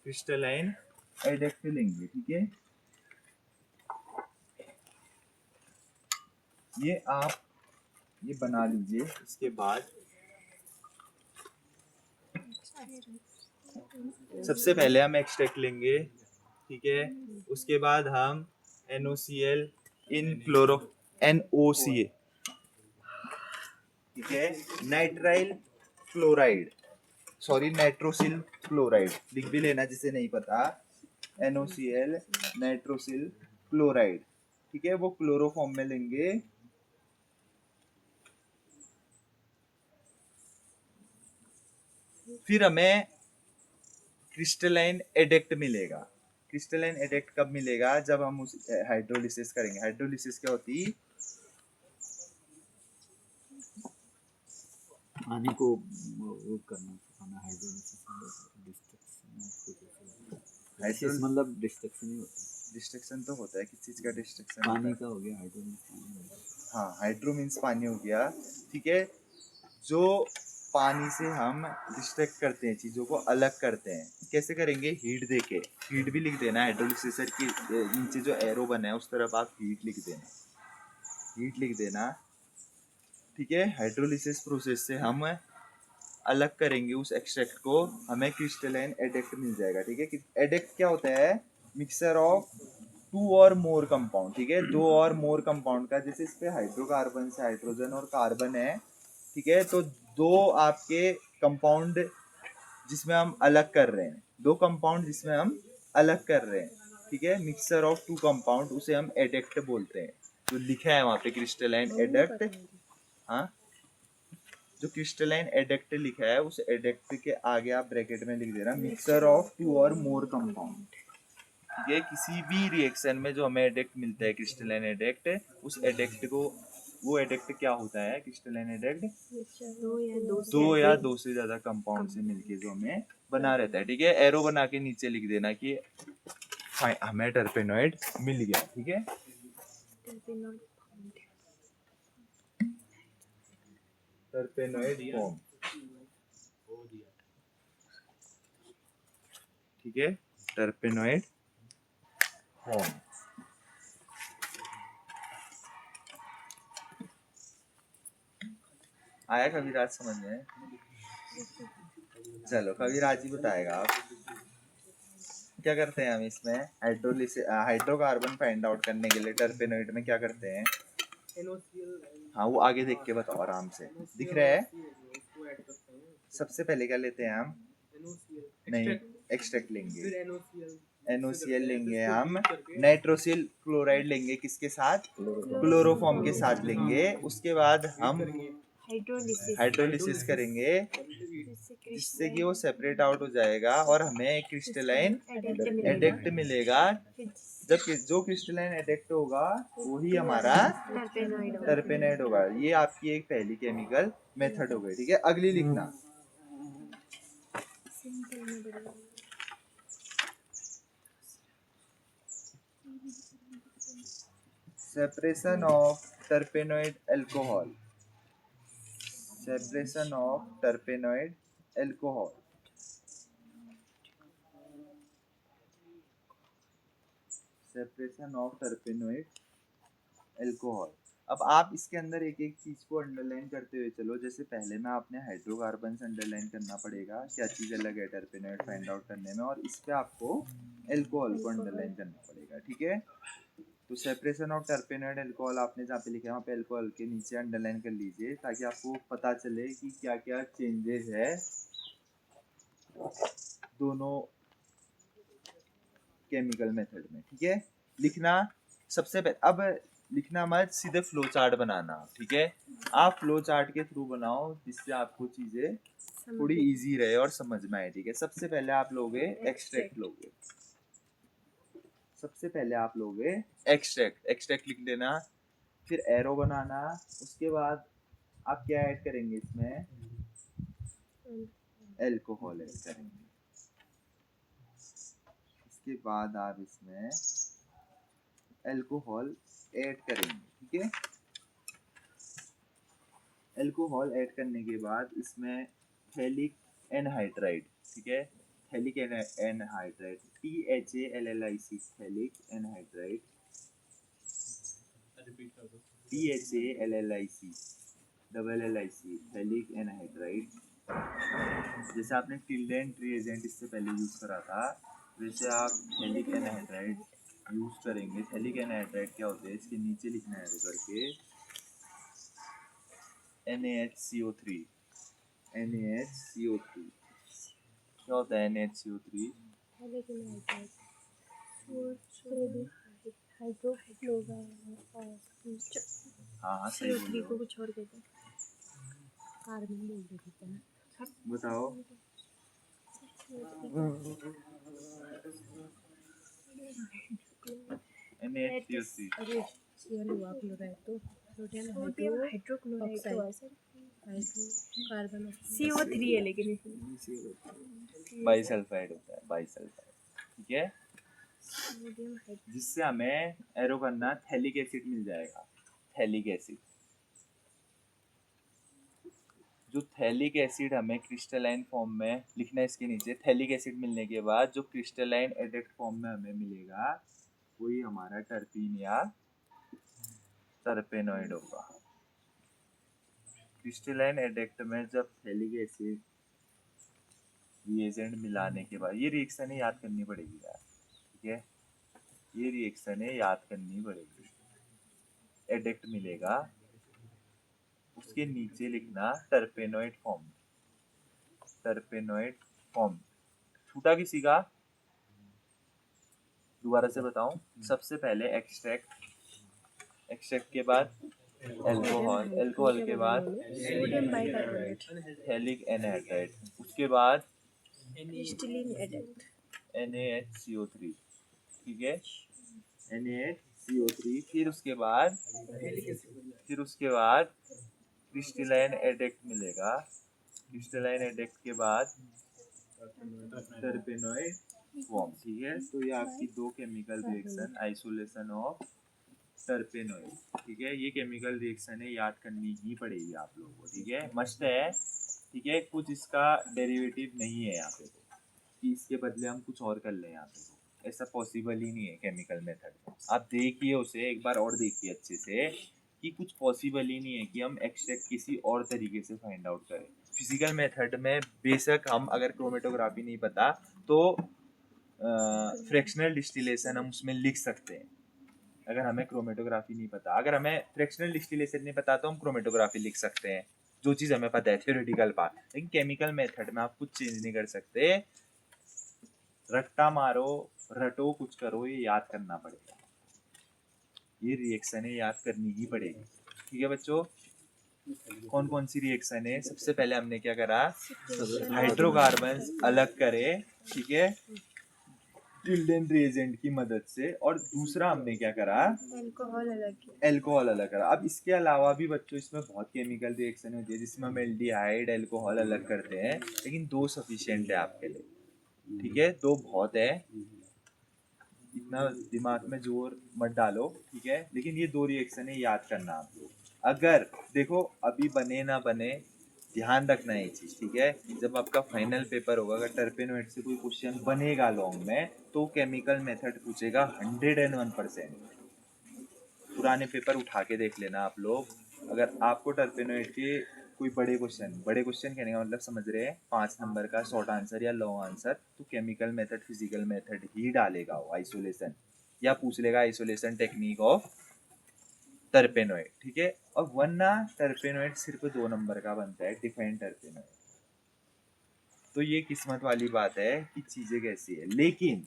क्रिस्टलाइन एडेक्ट लेंगे, ठीक है। ये आप ये बना लीजिए। इसके बाद सबसे पहले हम एक्सट्रैक्ट लेंगे, ठीक है। उसके बाद हम NOCl इन क्लोरो NOCl, ठीक है। Nitrile chloride, sorry nitrosyl chloride लिख भी लेना जिसे नहीं पता। NOCl नाइट्रोसिल क्लोराइड, ठीक है। वो क्लोरोफॉर्म में लेंगे। फिर हमें क्रिस्टलाइन एडेक्ट मिलेगा। क्रिस्टलाइन एडेक्ट कब मिलेगा? जब हम उस हाइड्रोलिसिस करेंगे। हाइड्रोलिसिस क्या होती? पानी को वो करना हाइड्रोलिसिस मतलब डिस्ट्रक्शन ही होता है। डिस्ट्रक्शन तो होता है, किस चीज का डिस्ट्रक्शन? पानी का हो गया, हाइड्रोलिसिस। हाँ, हाइड्रो मीन्स पानी हो गया, ठीक है। जो पानी से हम डिस्ट्रैक्ट करते हैं, चीज़ों को अलग करते हैं, कैसे करेंगे? हीट देके। हीट भी लिख देना, हाइड्रोलिसिस की नीचे जो एरो बना है उस तरफ आप हीट लिख देना, हीट लिख देना, ठीक है। हाइड्रोलिसिस प्रोसेस से हम अलग करेंगे उस एक्सट्रैक्ट को, हमें क्रिस्टलाइन एडेक्ट मिल जाएगा, ठीक है। एडेक्ट क्या होता है? मिक्सर ऑफ 2 और मोर कंपाउंड, ठीक है। 2 और मोर कंपाउंड का, जैसे इस पे हाइड्रोकार्बन से हाइड्रोजन और कार्बन है, ठीक है। तो 2 आपके कंपाउंड जिसमें हम अलग कर रहे हैं, 2 कंपाउंड जिसमें हम अलग कर रहे हैं, ठीक है। मिक्सर ऑफ 2 कंपाउंड, उसे हम एडेक्ट बोलते हैं। तो लिखा है वहाँ पे क्रिस्टलाइन एडेक्ट। हाँ, जो क्रिस्टलाइन एडेक्ट लिखा है उस एडेक्ट के आगे आप ब्रैकेट में लिख देना मिक्सर ऑफ 2 और मोर कंपाउंड, ठीक है। किसी भी रिएक्शन में जो हमें एडेक्ट मिलता है क्रिस्टलाइन एडेक्ट, उस एडेक्ट को, वो एडेक्ट क्या होता है? क्रिस्टलाइन एडेक्ट 2 या 2 से ज्यादा कंपाउंड से मिलके जो हमें बना रहता है, ठीक है। एरो बना के नीचे लिख देना कि हमें टर्पेनोइड मिल गया, ठीक है। टर्पेनोइड फॉर्म, ठीक है। टर्पेनोइड फॉर्म। आया कविराज समझ में? चलो कविराज ही बताएगा। आप क्या करते हैं? हम इसमें हाइड्रोलिसिस हाइड्रोकार्बन फाइंड आउट करने के लिए टर्पेनोइड में क्या करते हैं? हाँ, वो आगे देख के बताओ, आराम से दिख रहा है। सबसे पहले क्या लेते हैं हम? नहीं, एक्सट्रैक्ट लेंगे, NOCl लेंगे हम, नाइट्रोसिल क्लोराइड लेंगे किसके साथ, क्लोरोफॉर्म के साथ लेंगे। उसके बाद हम हाइड्रोलिसिस हाइड्रोलिसिस करेंगे जिससे कि वो सेपरेट आउट हो जाएगा और हमें क्रिस्टलाइन एडेक्ट मिलेगा। जब जो क्रिस्टलाइन एडेक्ट होगा वही हमारा टर्पेनॉइड होगा। ये आपकी एक पहली केमिकल मेथड हो गई, ठीक है। अगली लिखना, separation of टर्पेनॉइड alcohol, separation of टर्पेनॉइड alcohol. Separation of टर्पेनॉइड alcohol. अब आप इसके अंदर एक एक चीज को अंडरलाइन करते हुए चलो। जैसे पहले में आपने हाइड्रोकार्बन अंडरलाइन करना पड़ेगा, क्या चीज अलग है टर्पेनॉइड फाइंड आउट करने में, और इस पे आपको अल्कोहल को अंडरलाइन करना पड़ेगा, ठीक है। तो सेपरेशन ऑफ टर्पेनॉइड अल्कोहल आपने जहाँ पे लिखा है वहाँ पे अल्कोहल के नीचे अंडरलाइन कर लीजिए, ताकि आपको पता चले कि क्या क्या चेंजेस है दोनों केमिकल मेथड में, ठीक है। लिखना सबसे पहले, अब लिखना मत, सीधे फ्लो चार्ट बनाना, ठीक है। आप फ्लो चार्ट के थ्रू बनाओ जिससे आपको चीजें थोड़ी इजी रहे और समझ में आए, ठीक है। सबसे पहले आप लोगे एक्सट्रैक्ट लोगे, सबसे पहले आप लोगे एक्सट्रैक्ट, एक्सट्रैक्ट लिख लेना, फिर एरो बनाना। उसके बाद आप क्या ऐड करेंगे इसमें, अल्कोहल ऐड करेंगे। इसके बाद आप इसमें अल्कोहल ऐड करेंगे, ठीक है। अल्कोहल ऐड करने के बाद इसमें थैलिक एनहाइड्राइड, ठीक है, phthalic anhydride, THALLIC, phthalic anhydride, repeat कर दो। THALLIC, phthalic anhydride. जैसे आपने टिल्डेंट रिएजेंट इससे पहले यूज करा था, वैसे आप थैलिक एनहाइड्राइड यूज करेंगे। थैलिक एनहाइड्राइड क्या होते हैं, इसके नीचे लिखना है करके, NaHCO3, NaHCO3 क्या होता है NaHCO3, हाँ सही बोल रहे हो। कुछ और कहते हैं, कार्बन बोल देते हैं। बताओ, NaHCO3 अरे CL हुआ क्लोराइड तो सोडियम हाइड्रोक्लोराइड तो कार्बन CO3 है, लेकिन इसमें बाइसल्फाइड होता है, बाइसल्फाइड, ठीक है। सोडियम हाइड्रो जिससे हमें एरो करना, थैलिक एसिड मिल जाएगा, थैलिक एसिड। जो थैलिक एसिड हमें क्रिस्टलाइन फॉर्म में लिखना है इसके नीचे, थैलिक एसिड मिलने के बाद जो क्रिस्टलाइन एडेक्ट फॉर्म में हमें मिलेगा वही हमारा टर्पीन या टर्पेनॉइड होगा। क्रिस्टलाइन एडेक्ट में जब थैलिक एसिड रिएजेंट मिलाने के बाद, ये रिएक्शन है याद करनी पड़ेगी यार, ठीक है, ये रिएक्शन है याद करनी पड़ेगी। एडेक्ट मिलेगा, उसके नीचे लिखना टर्पेनॉइड फॉर्म, टर्पेनॉइड फॉर्म। छूटा किसी का, दोबारा से बताऊं, सबसे पहले एक्सट्रैक्ट, एक्सट्रैक्ट के बाद अल्कोहल, अल्कोहल के बाद सोडियम बाइकार्बोनेट, थैलिक एनहाइड्राइड, उसके बाद क्रिस्टलीन एडेक्ट, NaHCO3, ठीक है, NaHCO3। फिर उसके बाद क्रिस्टलाइन एडेक्ट मिलेगा, क्रिस्टलाइन एडेक्ट के बाद टर्पेनॉइड फॉर्म, ठीक है। तो ये आपकी दो केमिकल रिएक्शन, आइसोलेशन ऑफ टर्पेनॉइड, ठीक है। ये केमिकल रिएक्शन है, याद करनी ही पड़ेगी आप लोगों को, ठीक है, मस्ट है, ठीक है। कुछ इसका डेरिवेटिव नहीं है यहाँ पे कि इसके बदले हम कुछ और कर लें, यहाँ पे ऐसा पॉसिबल ही नहीं है केमिकल मेथड में। आप देखिए उसे एक बार और, देखिए अच्छे से कि कुछ पॉसिबल ही नहीं है कि हम एक्सट्रैक्ट किसी और तरीके से फाइंड आउट करें। फिजिकल मेथड में बेशक हम अगर क्रोमेटोग्राफी नहीं पता तो फ्रैक्शनल डिस्टिलेशन हम उसमें लिख सकते हैं। अगर हमें क्रोमेटोग्राफी नहीं पता, अगर हमें फ्रैक्शनल डिस्टिलेशन नहीं पता तो हम क्रोमेटोग्राफी लिख सकते हैं, जो चीज़ हमें पता है थ्योरेटिकल पार्ट। लेकिन केमिकल मेथड में आप कुछ चेंज नहीं कर सकते। रट्टा मारो, रटो कुछ करो, ये याद करना पड़ेगा, ये रिएक्शन है याद करनी ही पड़ेगी। ठीक है बच्चों, कौन कौन सी रिएक्शन है? सबसे पहले हमने क्या करा, हाइड्रोकार्बन्स अलग करे, ठीक है, टिल्डेन रिएजेंट की मदद से, और दूसरा हमने क्या करा, अल्कोहल अलग है। अल्कोहल अलग करा। अब इसके अलावा भी बच्चों इसमें बहुत केमिकल रिएक्शन होती है जिसमें हम एल्डिहाइड अल्कोहल अलग करते हैं, लेकिन 2 सफिशिएंट है आपके लिए, ठीक है, 2 बहुत है, इतना दिमाग में जोर मत डालो, ठीक है, लेकिन ये 2 रिएक्शन है याद करना आप लोग। अगर देखो अभी बने ना बने, ध्यान रखना ये चीज, ठीक है, जब आपका फाइनल पेपर होगा, अगर टर्पेनोइड से कोई क्वेश्चन बनेगा लॉन्ग में, तो केमिकल मेथड पूछेगा 101%। पुराने पेपर उठा के देख लेना आप लोग, अगर आपको टर्पेनोइड के कोई बड़े क्वेश्चन कहने का मतलब समझ रहे हैं, 5 नंबर का शॉर्ट आंसर या लॉन्ग आंसर, तो केमिकल मेथड फिजिकल मेथड ही डालेगा वो, आइसोलेशन, या पूछ लेगा आइसोलेशन टेक्निक ऑफ टर्पेनोइड, ठीक है। और वरना टर्पेनोइड सिर्फ 2 नंबर का बनता है, डिफाइंड टर्पेनोइड। तो ये किस्मत वाली बात है कि चीजें कैसी है, लेकिन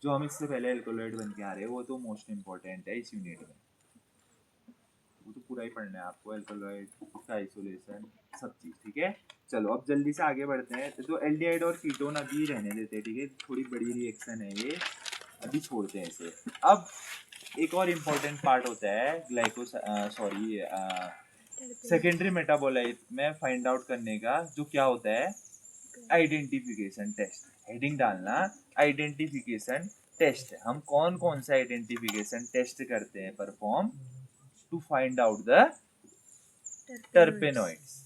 जो हम इससे पहले एल्कोलॉइड बन के आ रहे हैं वो तो मोस्ट इम्पोर्टेंट है इस यूनिट में, वो तो पूरा ही पढ़ना है आपको, एल्कोलॉइड, उसका आइसोलेशन, सब चीज, ठीक है। चलो अब जल्दी से आगे बढ़ते हैं। तो एल्डिहाइड और कीटोन अभी रहने देते हैं, ठीक है, थोड़ी बड़ी रिएक्शन है ये, अभी छोड़ते हैं इसे। अब एक और इम्पोर्टेंट पार्ट होता है सेकेंडरी मेटाबोलाइट में फाइंड आउट करने का, जो क्या होता है, आइडेंटिफिकेशन टेस्ट। हेडिंग डालना, आइडेंटिफिकेशन टेस्ट। हम कौन कौन सा आइडेंटिफिकेशन टेस्ट करते हैं perform to find out the terpenoids,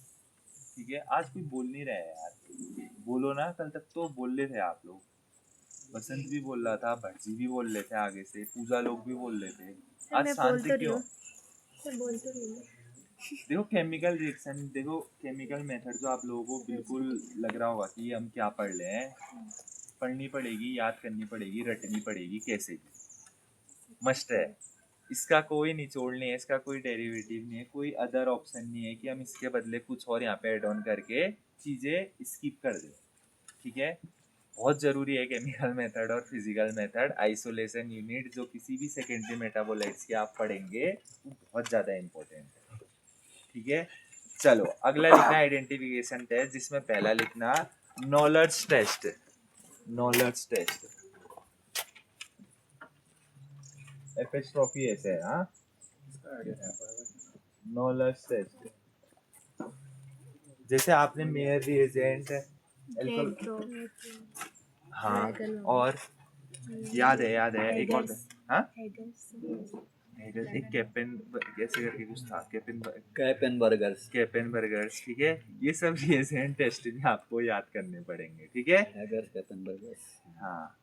ठीक है। आज कोई बोल नहीं रहा है यार, बोलो ना, कल तक तो बोल रहे थे आप लोग, बसंत भी बोल रहा था, भटजी भी बोल रहे थे, आगे से पूजा लोग भी बोल रहे थे, आज शांति क्यों? बोल तो रही हूँ। देखो केमिकल रिएक्शन, देखो केमिकल मेथड जो आप लोगों को बिल्कुल लग रहा होगा कि हम क्या पढ़ रहे हैं, पढ़नी पड़ेगी, याद करनी पड़ेगी, रटनी पड़ेगी, कैसे भी मस्ट है, इसका कोई निचोड़ नहीं है, इसका कोई डेरिवेटिव नहीं है, कोई अदर ऑप्शन नहीं है कि हम इसके बदले कुछ और यहाँ पे एड ऑन करके चीज़ें स्किप कर दें, ठीक है। बहुत ज़रूरी है केमिकल मेथड और फिजिकल मेथड, आइसोलेशन यूनिट जो किसी भी सेकेंडरी मेटाबोलाइट्स के आप पढ़ेंगे वो बहुत ज़्यादा इंपॉर्टेंट है, ठीक है। चलो अगला लिखना आइडेंटिफिकेशन टेस्ट, जिसमें पहला लिखना knowledge test, knowledge test, epistrophe ऐसे है, हाँ, नॉलेज टेस्ट। जैसे आपने मेयर रिएजेंट हाँ, और याद है एक और, हाँ, एक कैपेन कैसे करके कुछ था, कैपेन बर्गर्स, ठीक है, ये सब रिएजेंट टेस्ट भी आपको याद करने पड़ेंगे, ठीक है। हाँ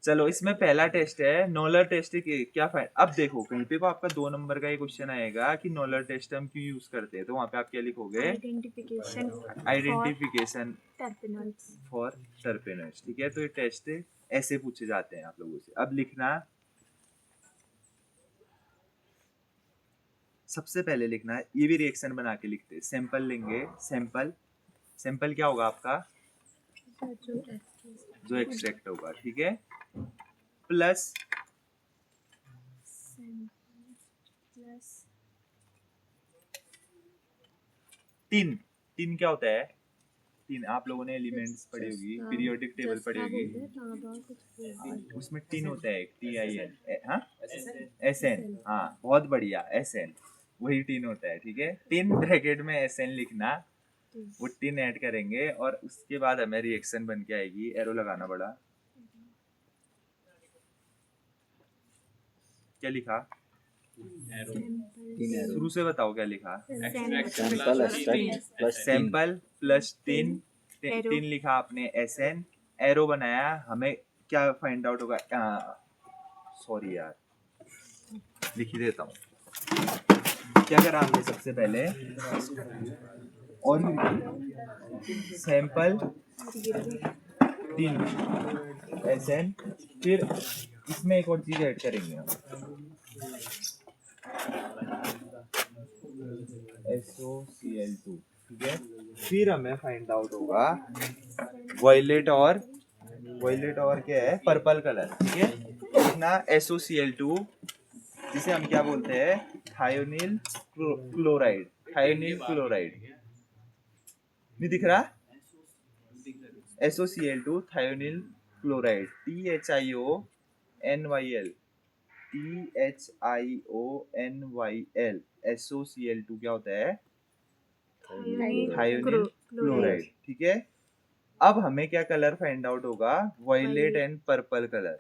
चलो, इसमें पहला टेस्ट है नॉलर टेस्ट, क्या फाइंड, अब देखो कहीं पे को आपका 2 नंबर का ये क्वेश्चन आएगा कि नॉलर टेस्ट हम क्यों यूज करते हैं, तो वहाँ पे आप क्या लिखोगे, आइडेंटिफिकेशन फॉर टर्पेनोइड्स, ठीक है। तो ये टेस्ट ऐसे पूछे जाते हैं आप लोगों से। अब लिखना, सबसे पहले लिखना, ये भी रिएक्शन बना के लिखते हैं, सैंपल लेंगे, सैंपल क्या होगा आपका, जो एक्सट्रैक्ट होगा, ठीक है, प्लस टिन क्या होता है, टिन आप लोगों ने एलिमेंट्स पढ़ी होगी, पीरियोडिक टेबल पढ़ी होगी, उसमें टिन होता है, TIN, हाँ, SN, हाँ बहुत बढ़िया, SN वही टिन होता है, ठीक है। टिन ब्रैकेट में SN लिखना, वो टिन ऐड करेंगे और उसके बाद हमें रिएक्शन बन के आएगी, एरो लगाना बड़ा, क्या लिखा, शुरू से बताओ क्या लिखा, सैंपल प्लस टिन लिखा आपने, SN एरो बनाया, हमें क्या फाइंड आउट होगा, सॉरी यार लिख ही देता हूँ, क्या करा हमने सबसे पहले, और सैंपल टिन SN, फिर इसमें एक और चीज ऐड करेंगे हम, SOCl2, ठीक है। फिर हमें फाइंड आउट होगा वायलेट और वॉयलेट और क्या है, पर्पल कलर, ठीक है। लिखना SOCl2, जिसे हम क्या बोलते हैं, थायोनिल क्लोराइड, थायोनिल क्लोराइड। नहीं दिख रहा? SOCl2 thionyl chloride, THIONYL, THIONYL, SOCl2 क्या होता है, थायोनिल क्लोराइड, ठीक है। अब हमें क्या कलर फाइंड आउट होगा, violet and purple colour,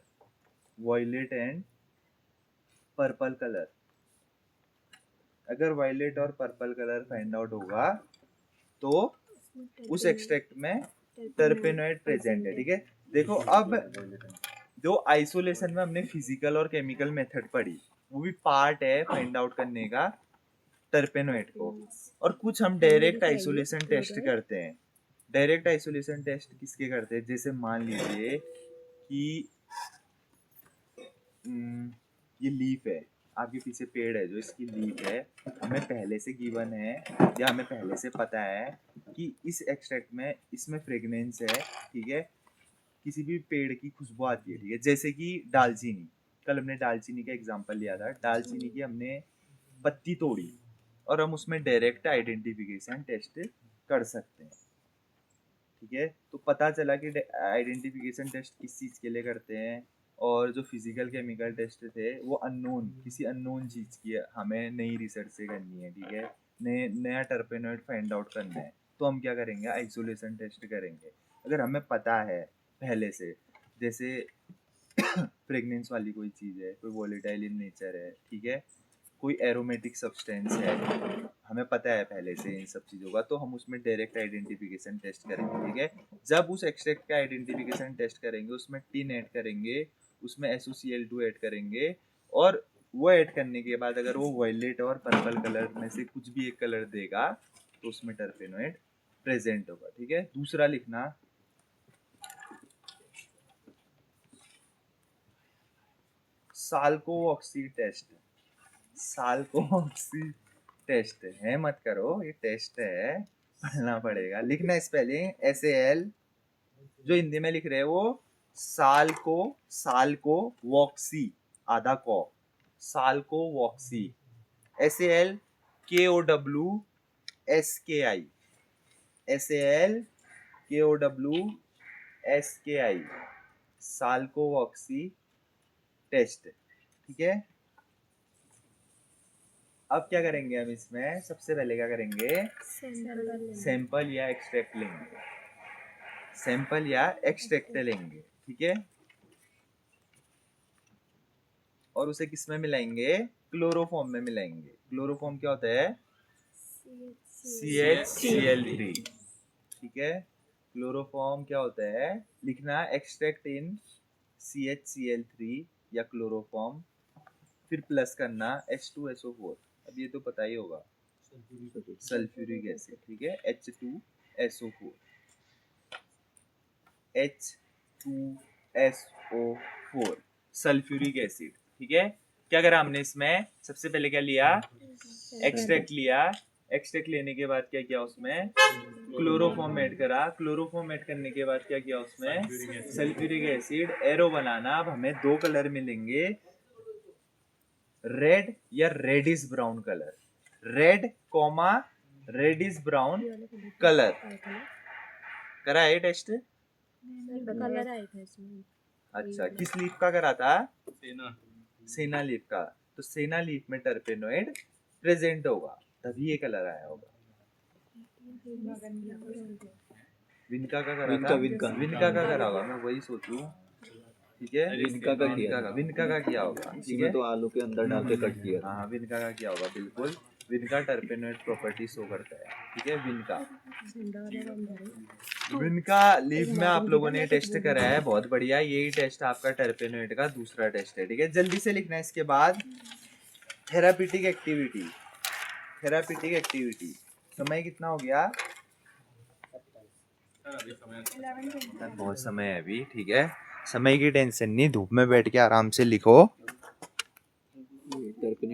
violet and purple colour. अगर वॉयलेट और पर्पल कलर फाइंड आउट होगा तो उस एक्सट्रैक्ट में टर्पेनोइड प्रेजेंट है, ठीक है। देखो अब जो आइसोलेशन में हमने फिजिकल और केमिकल मेथड पढ़ी, वो भी पार्ट है फाइंड आउट करने का टर्पेनोइड को। और कुछ हम डायरेक्ट आइसोलेशन टेस्ट करते हैं। डायरेक्ट आइसोलेशन टेस्ट किसके करते हैं, जैसे मान लीजिए कि ये लीफ है, आपके पीछे पेड़ है जो इसकी लीफ है, हमें पहले से गिवन है या हमें पहले से पता है कि इस एक्सट्रैक्ट में इसमें फ्रेगनेंस है, ठीक है, किसी भी पेड़ की खुशबू आती है, ठीक है। जैसे कि दालचीनी, कल हमने दालचीनी का एग्जांपल लिया था, दालचीनी की हमने पत्ती तोड़ी और हम उसमें डायरेक्ट आइडेंटिफिकेशन टेस्ट कर सकते हैं, ठीक है। तो पता चला कि आइडेंटिफिकेशन टेस्ट किस चीज़ के लिए करते हैं, और जो फिजिकल केमिकल टेस्ट थे वो अननोन, किसी अननोन चीज़ की हमें नई रिसर्च से करनी है, ठीक है, नया टर्पेनोइड फाइंड आउट करना है, तो हम क्या करेंगे, आइसोलेशन टेस्ट करेंगे। अगर हमें पता है पहले से, जैसे फ्रेगनेंस वाली कोई चीज़ है, कोई वोलेटाइल इन नेचर है, ठीक है, कोई एरोमेटिक सब्सटेंस है, हमें पता है पहले से इन सब चीज़ों का, तो हम उसमें डायरेक्ट आइडेंटिफिकेशन टेस्ट करेंगे, ठीक है। जब उस एक्सट्रैक्ट का आइडेंटिफिकेशन टेस्ट करेंगे, उसमें टिन ऐड करेंगे, उसमें SOCl2 ऐड करेंगे, और वो ऐड करने के बाद अगर वो वॉयलेट और पर्पल कलर में से कुछ भी एक कलर देगा तो उसमें टर्पेनोइड प्रेजेंट होगा, ठीक है। दूसरा लिखना, साल्कोऑक्सी टेस्ट, साल्कोऑक्सी टेस्ट है, मत करो, ये टेस्ट है, पढ़ना पड़ेगा। लिखना इस पहले SAL, जो हिंदी में लिख रहे हैं वो साल्को वॉक्सी, आधा को, Salkowski, SAL KOWSKI, SAL KOWSKI, Salkowski test, ठीक है। अब क्या करेंगे हम इसमें, सबसे पहले क्या करेंगे, सैंपल या एक्सट्रैक्ट लेंगे, सैंपल या एक्सट्रैक्ट लेंगे, ठीक है, और उसे किस में मिलाएंगे, क्लोरोफॉर्म में मिलाएंगे। क्लोरोफॉर्म क्या होता है, CHCl3, ठीक है। क्लोरोफॉर्म क्या होता है, लिखना एक्सट्रैक्ट इन CHCl3 या क्लोरोफॉर्म, फिर प्लस करना H2SO4, अब ये तो पता ही होगा, सल्फ्यूरिक एसिड, ठीक है, H2SO4, H2SO4 सल्फ्यूरिक एसिड, ठीक है। क्या करा हमने इसमें, सबसे पहले क्या लिया, एक्सट्रैक्ट लिया, एक्सट्रैक्ट लेने के बाद क्या किया, उसमें क्लोरोफॉर्म ऐड करा, क्लोरोफॉर्म ऐड करने के बाद क्या किया, उसमें सल्फ्यूरिक एसिड, एरो बनाना। अब हमें दो कलर मिलेंगे, रेड या reddish brown colour, red comma reddish brown colour. करा है टेस्ट, कलर आया था इसमें। अच्छा, किस लीफ का करा था, सेना सेना लीफ का, तो सेना लीफ में टर्पेनोइड प्रेजेंट होगा, तभी ये कलर आया होगा। विनका का करा था, विनका का करा होगा, मैं वही सोचूं, ठीक है, विनका का किया, विनका का किया होगा, ठीक है, इसमें तो आलू के अंदर डाल के कट किया, हाँ विनका का किया होगा, बिल्कुल। विनका टर्पेनोइड प्रॉपर्टी शो करता है, ठीक है, विनका। विनका लीफ में आप लोगों ने टेस्ट करा है, बहुत बढ़िया, यही टेस्ट आपका टर्पेनोइड का दूसरा टेस्ट है, ठीक है। जल्दी से लिखना है इसके बाद, थेरापीटिक एक्टिविटी, थेरापीटिक एक्टिविटी, समय कितना हो गया, बहुत समय है अभी, ठीक है, समय की टेंशन नहीं, धूप में बैठ के आराम से लिखो।